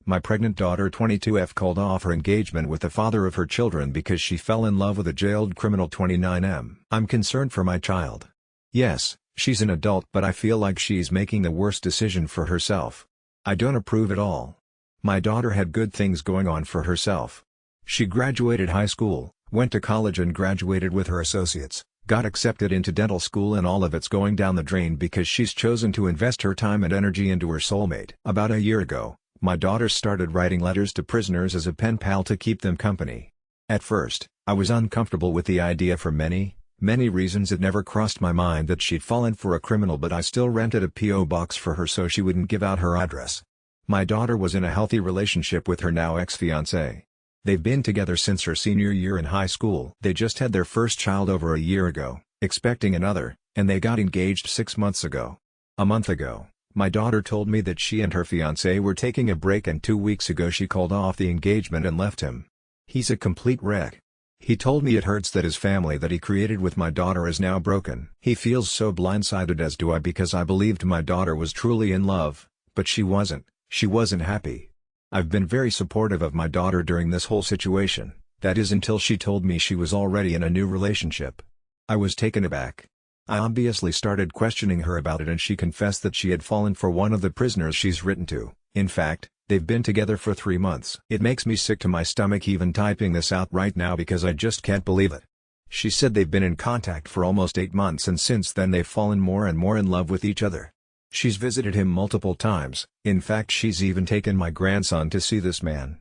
My pregnant daughter 22F called off her engagement with the father of her children because she fell in love with a jailed criminal 29M. I'm concerned for my child. Yes, she's an adult but I feel like she's making the worst decision for herself. I don't approve at all. My daughter had good things going on for herself. She graduated high school, went to college and graduated with her associates, got accepted into dental school, and all of it's going down the drain because she's chosen to invest her time and energy into her soulmate. About a year ago, my daughter started writing letters to prisoners as a pen pal to keep them company. At first, I was uncomfortable with the idea for many reasons. It never crossed my mind that she'd fallen for a criminal, but I still rented a P.O. box for her so she wouldn't give out her address. My daughter was in a healthy relationship with her now ex-fiancé. They've been together since her senior year in high school. They just had their first child over a year ago, expecting another, and they got engaged 6 months ago. A month ago, my daughter told me that she and her fiancé were taking a break, and 2 weeks ago she called off the engagement and left him. He's a complete wreck. He told me it hurts that his family that he created with my daughter is now broken. He feels so blindsided, as do I, because I believed my daughter was truly in love, but she wasn't. She wasn't happy. I've been very supportive of my daughter during this whole situation, that is until she told me she was already in a new relationship. I was taken aback. I obviously started questioning her about it, and she confessed that she had fallen for one of the prisoners she's written to. In fact, they've been together for 3 months. It makes me sick to my stomach even typing this out right now because I just can't believe it. She said they've been in contact for almost 8 months, and since then they've fallen more and more in love with each other. She's visited him multiple times. In fact, she's even taken my grandson to see this man.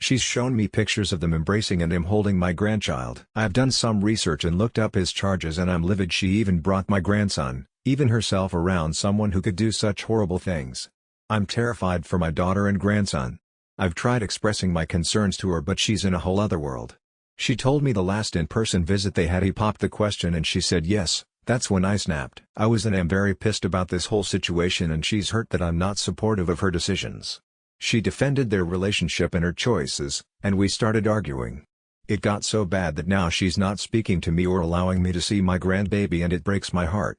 She's shown me pictures of them embracing and him holding my grandchild. I've done some research and looked up his charges, and I'm livid she even brought my grandson, even herself, around someone who could do such horrible things. I'm terrified for my daughter and grandson. I've tried expressing my concerns to her, but she's in a whole other world. She told me the last in-person visit they had, he popped the question and she said yes. That's when I snapped. I was and am very pissed about this whole situation, and she's hurt that I'm not supportive of her decisions. She defended their relationship and her choices, and we started arguing. It got so bad that now she's not speaking to me or allowing me to see my grandbaby, and it breaks my heart.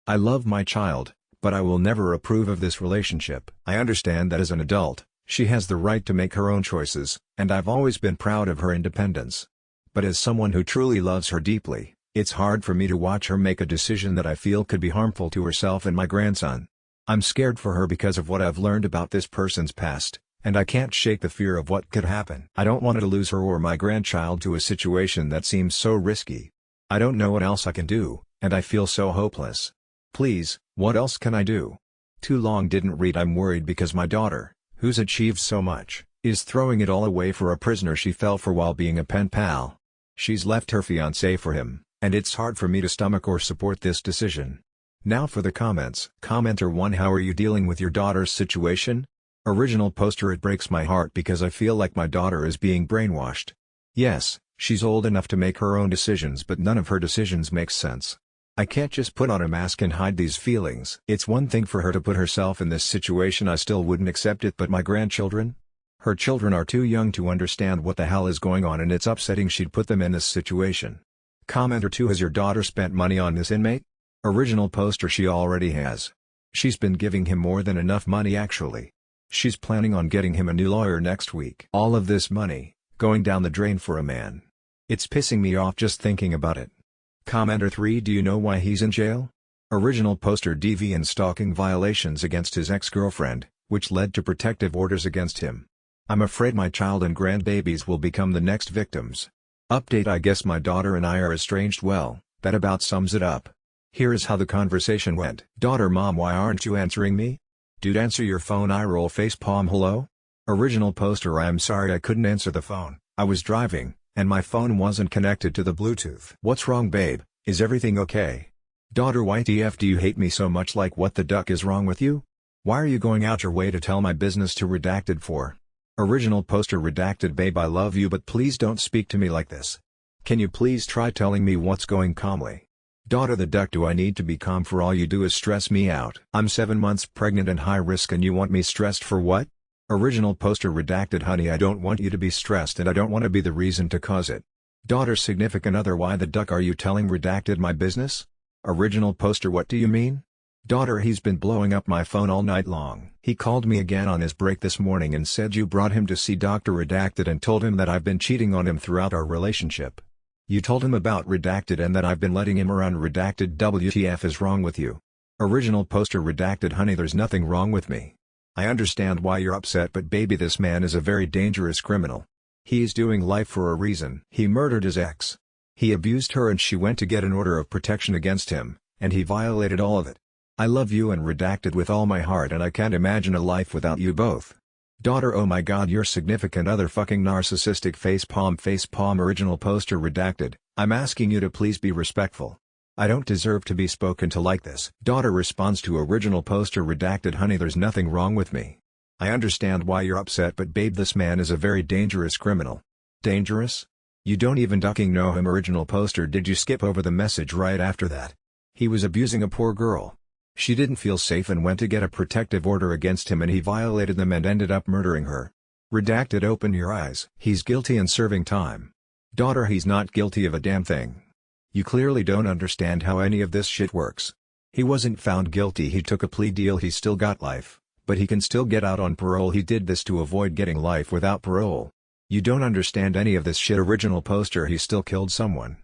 I love my child, but I will never approve of this relationship. I understand that as an adult, she has the right to make her own choices, and I've always been proud of her independence. But as someone who truly loves her deeply, it's hard for me to watch her make a decision that I feel could be harmful to herself and my grandson. I'm scared for her because of what I've learned about this person's past, and I can't shake the fear of what could happen. I don't want to lose her or my grandchild to a situation that seems so risky. I don't know what else I can do, and I feel so hopeless. Please, what else can I do? Too long didn't read. I'm worried because my daughter, who's achieved so much, is throwing it all away for a prisoner she fell for while being a pen pal. She's left her fiancé for him, and it's hard for me to stomach or support this decision. Now for the comments. Commenter 1: How are you dealing with your daughter's situation? Original poster: It breaks my heart because I feel like my daughter is being brainwashed. Yes, she's old enough to make her own decisions, but none of her decisions make sense. I can't just put on a mask and hide these feelings. It's one thing for her to put herself in this situation, I still wouldn't accept it, but my grandchildren? Her children are too young to understand what the hell is going on, and it's upsetting she'd put them in this situation. Commenter 2: Has your daughter spent money on this inmate? Original poster: She already has. She's been giving him more than enough money actually. She's planning on getting him a new lawyer next week. All of this money, going down the drain for a man. It's pissing me off just thinking about it. Commenter 3: Do you know why he's in jail? Original poster: DV and stalking violations against his ex-girlfriend, which led to protective orders against him. I'm afraid my child and grandbabies will become the next victims. Update: I guess my daughter and I are estranged. Well, that about sums it up. Here is how the conversation went. Daughter: Mom, why aren't you answering me? Dude, answer your phone. Eye roll, facepalm, hello? Original poster: I'm sorry I couldn't answer the phone. I was driving, and my phone wasn't connected to the Bluetooth. What's wrong, babe? Is everything okay? Daughter: YTF, do you hate me so much? Like, what the duck is wrong with you? Why are you going out your way to tell my business to redacted for? Original poster: Redacted, babe, I love you, but please don't speak to me like this. Can you please try telling me what's going calmly? Daughter: The duck, do I need to be calm for all you do is stress me out? I'm 7 months pregnant and high risk, and you want me stressed for what? Original poster: Redacted, honey, I don't want you to be stressed and I don't want to be the reason to cause it. Daughter: Significant other, why the duck are you telling Redacted my business? Original poster: What do you mean? Daughter, he's been blowing up my phone all night long. He called me again on his break this morning and said you brought him to see Dr. Redacted and told him that I've been cheating on him throughout our relationship. You told him about Redacted and that I've been letting him around Redacted. WTF is wrong with you? Original poster Redacted. Honey, there's nothing wrong with me. I understand why you're upset, but baby, this man is a very dangerous criminal. He's doing life for a reason. He murdered his ex. He abused her and she went to get an order of protection against him, and he violated all of it. I love you and Redacted with all my heart, and I can't imagine a life without you both. Daughter, oh my god, your significant other fucking narcissistic facepalm. Original poster Redacted, I'm asking you to please be respectful. I don't deserve to be spoken to like this. Daughter responds to original poster Redacted, honey, there's nothing wrong with me. I understand why you're upset, but babe, this man is a very dangerous criminal. Dangerous? You don't even ducking know him. Original poster, did you skip over the message right after that? He was abusing a poor girl. She didn't feel safe and went to get a protective order against him, and he violated them and ended up murdering her. Redacted, open your eyes. He's guilty and serving time. Daughter, he's not guilty of a damn thing. You clearly don't understand how any of this shit works. He wasn't found guilty, he took a plea deal, he still got life, but he can still get out on parole. He did this to avoid getting life without parole. You don't understand any of this shit. Original poster, he still killed someone.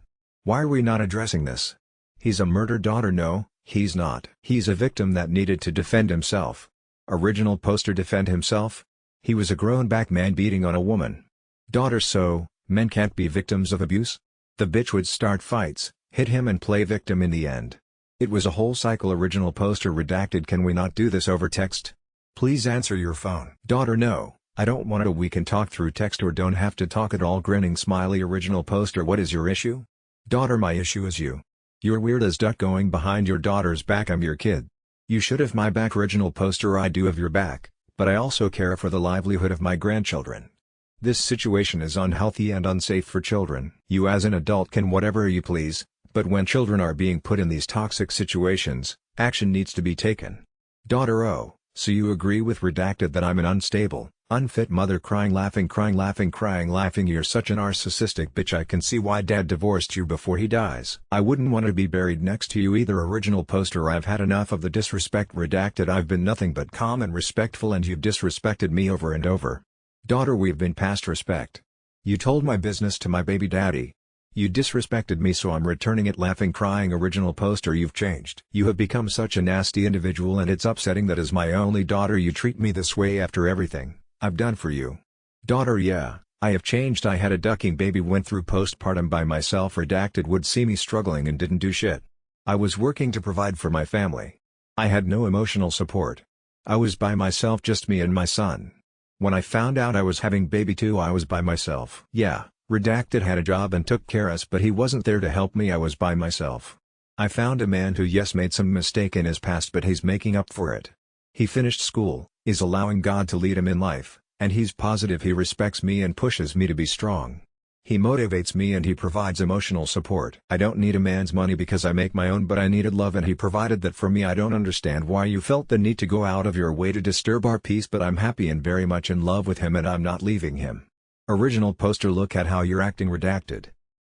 Why are we not addressing this? He's a murderer. Daughter, no, he's not. He's a victim that needed to defend himself. Original poster, defend himself? He was a grown-back man beating on a woman. Daughter, so, men can't be victims of abuse? The bitch would start fights, hit him and play victim in the end. It was a whole cycle. Original poster Redacted, can we not do this over text? Please answer your phone. Daughter, no, I don't want to. We can talk through text or don't have to talk at all. Grinning smiley. Original poster, what is your issue? Daughter, my issue is you. You're weird as duck going behind your daughter's back. I'm your kid. You should have my back. Original poster, I do have your back, but I also care for the livelihood of my grandchildren. This situation is unhealthy and unsafe for children. You as an adult can whatever you please, but when children are being put in these toxic situations, action needs to be taken. Daughter, oh, so you agree with Redacted that I'm an unstable, unfit mother. Crying laughing. You're such a narcissistic bitch. I can see why dad divorced you before he dies. I wouldn't want to be buried next to you either. Original poster, I've had enough of the disrespect. Redacted, I've been nothing but calm and respectful, and you've disrespected me over and over. Daughter, we've been past respect. You told my business to my baby daddy. You disrespected me, so I'm returning it. Laughing. Crying. Original poster, you've changed. You have become such a nasty individual, and it's upsetting that as my only daughter you treat me this way after everything I've done for you. Daughter, yeah, I have changed. I had a ducking baby, went through postpartum by myself. Redacted would see me struggling and didn't do shit. I was working to provide for my family. I had no emotional support. I was by myself, just me and my son. When I found out I was having baby 2, I was by myself. Yeah, Redacted had a job and took care of us, but he wasn't there to help me. I was by myself. I found a man who, yes, made some mistake in his past, but he's making up for it. He finished school, is allowing God to lead him in life, and he's positive. He respects me and pushes me to be strong. He motivates me and he provides emotional support. I don't need a man's money because I make my own, but I needed love and he provided that for me. I don't understand why you felt the need to go out of your way to disturb our peace, but I'm happy and very much in love with him and I'm not leaving him. Original poster, look at how you're acting. Redacted.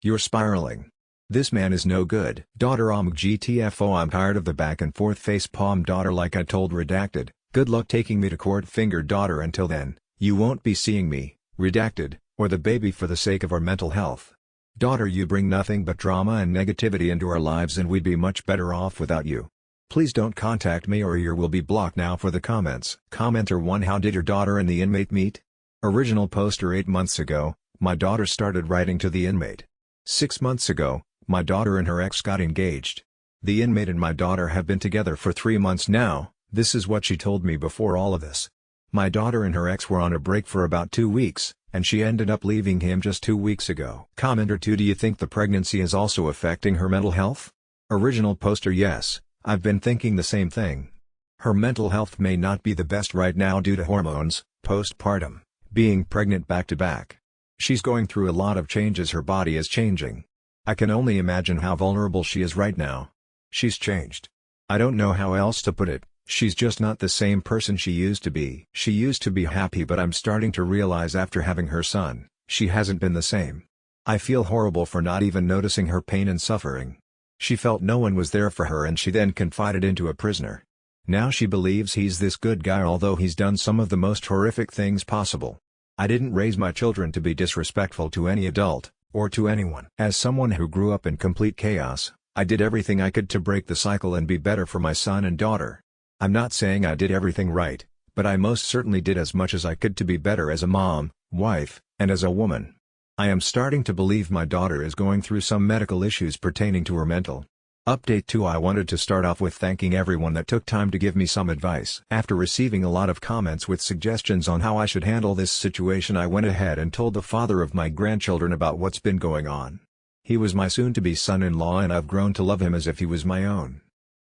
You're spiraling. This man is no good. Daughter, GTFO, I'm tired of the back and forth facepalm. Daughter, like I told Redacted, good luck taking me to court. Finger. Daughter, until then, you won't be seeing me, Redacted, or the baby for the sake of our mental health. Daughter, you bring nothing but drama and negativity into our lives and we'd be much better off without you. Please don't contact me or you will be blocked. Now for the comments. Commenter 1, how did your daughter and the inmate meet? Original poster, 8 months ago, my daughter started writing to the inmate. 6 months ago, my daughter and her ex got engaged. The inmate and my daughter have been together for 3 months now. This is what she told me before all of this. My daughter and her ex were on a break for about 2 weeks, and she ended up leaving him just 2 weeks ago. Commenter 2, do you think the pregnancy is also affecting her mental health? Original poster, yes, I've been thinking the same thing. Her mental health may not be the best right now due to hormones, postpartum, being pregnant back to back. She's going through a lot of changes, her body is changing. I can only imagine how vulnerable she is right now. She's changed. I don't know how else to put it. She's just not the same person she used to be. She used to be happy, but I'm starting to realize after having her son, she hasn't been the same. I feel horrible for not even noticing her pain and suffering. She felt no one was there for her and she then confided into a prisoner. Now she believes he's this good guy although he's done some of the most horrific things possible. I didn't raise my children to be disrespectful to any adult, or to anyone. As someone who grew up in complete chaos, I did everything I could to break the cycle and be better for my son and daughter. I'm not saying I did everything right, but I most certainly did as much as I could to be better as a mom, wife, and as a woman. I am starting to believe my daughter is going through some medical issues pertaining to her mental. Update 2. I wanted to start off with thanking everyone that took time to give me some advice. After receiving a lot of comments with suggestions on how I should handle this situation, I went ahead and told the father of my grandchildren about what's been going on. He was my soon-to-be son-in-law and I've grown to love him as if he was my own.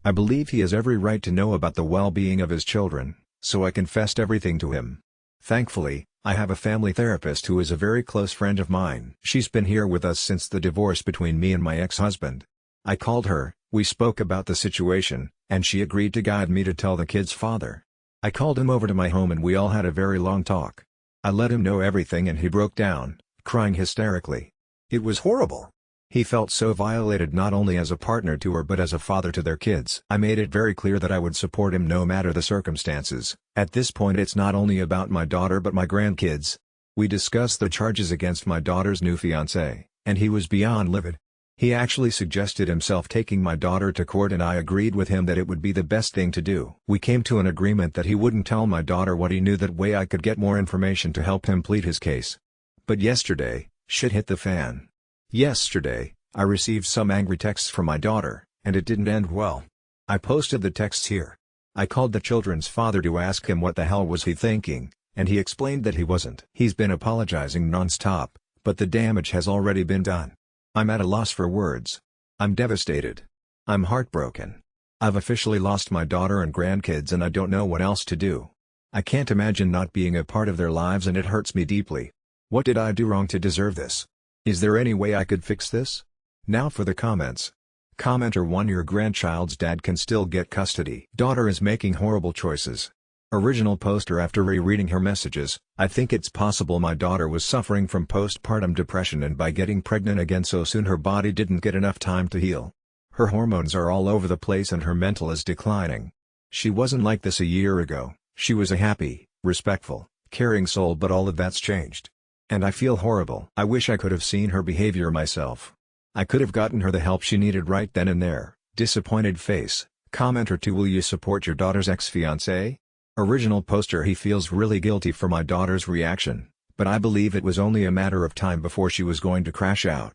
I believe he has every right to know about the well-being of his children, so I confessed everything to him. Thankfully, I have a family therapist who is a very close friend of mine. She's been here with us since the divorce between me and my ex-husband. I called her, we spoke about the situation, and she agreed to guide me to tell the kid's father. I called him over to my home and we all had a very long talk. I let him know everything and he broke down, crying hysterically. It was horrible. He felt so violated not only as a partner to her but as a father to their kids. I made it very clear that I would support him no matter the circumstances. At this point it's not only about my daughter but my grandkids. We discussed the charges against my daughter's new fiancé, and he was beyond livid. He actually suggested himself taking my daughter to court and I agreed with him that it would be the best thing to do. We came to an agreement that he wouldn't tell my daughter what he knew, that way I could get more information to help him plead his case. But yesterday, shit hit the fan. Yesterday, I received some angry texts from my daughter, and it didn't end well. I posted the texts here. I called the children's father to ask him what the hell was he thinking, and he explained that he wasn't. He's been apologizing non-stop, but the damage has already been done. I'm at a loss for words. I'm devastated. I'm heartbroken. I've officially lost my daughter and grandkids and I don't know what else to do. I can't imagine not being a part of their lives and it hurts me deeply. What did I do wrong to deserve this? Is there any way I could fix this? Now for the comments. Commenter 1. Your grandchild's dad can still get custody. Daughter is making horrible choices. Original poster. After rereading her messages, I think it's possible my daughter was suffering from postpartum depression and by getting pregnant again so soon her body didn't get enough time to heal. Her hormones are all over the place and her mental is declining. She wasn't like this a year ago. She was a happy, respectful, caring soul, but all of that's changed. And I feel horrible. I wish I could have seen her behavior myself. I could have gotten her the help she needed right then and there. Disappointed face. Commenter 2. Will you support your daughter's ex-fiancé? Original poster. He feels really guilty for my daughter's reaction, but I believe it was only a matter of time before she was going to crash out.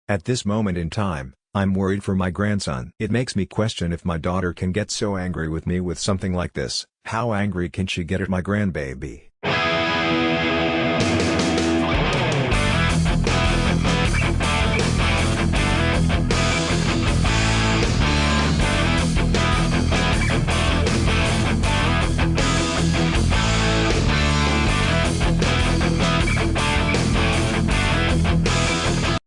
At this moment in time, I'm worried for my grandson. It makes me question if my daughter can get so angry with me with something like this. How angry can she get at my grandbaby?